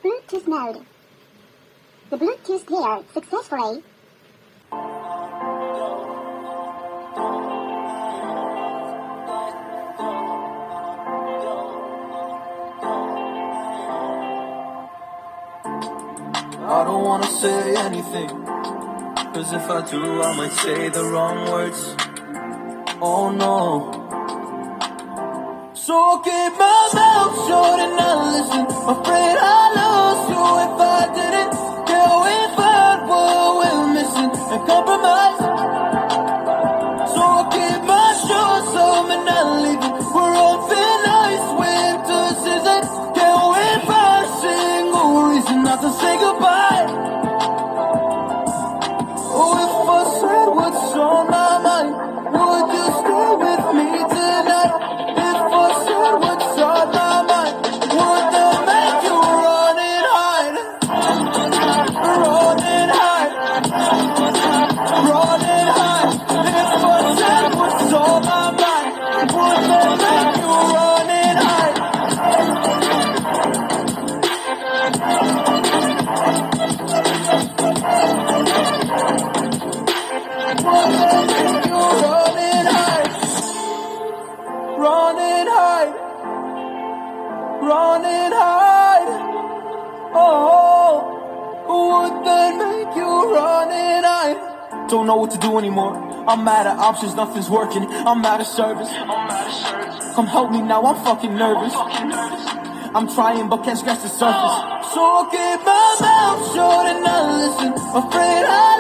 Bluetooth mode. The Bluetooth paired successfully. I don't wanna say anything, cause if I do I might say the wrong words. Oh no. So I'll keep my mouth shut and not listen. Afraid I lose you if I didn't. Can't we find what we're missing and compromise? So I'll keep my shoes on and not leaving. We're on thin ice, winter season. Can't we find a single reason not to say goodbye? Oh, if I said what's on my mind, would you stay with me tonight? If I said what's on my mind, would that make you run and hide? Run and hide. Run and hide. If I said what's on my mind, would that make you run and hide? Would that make you run and hide? Run and hide. Run and hide. Oh, would that make you run and hide? Don't know what to do anymore. I'm mad at options, nothing's working. I'm out of service. Come help me now, I'm fucking nervous. I'm trying but can't scratch the surface. So I'll keep my mouth shut and not listen. Afraid I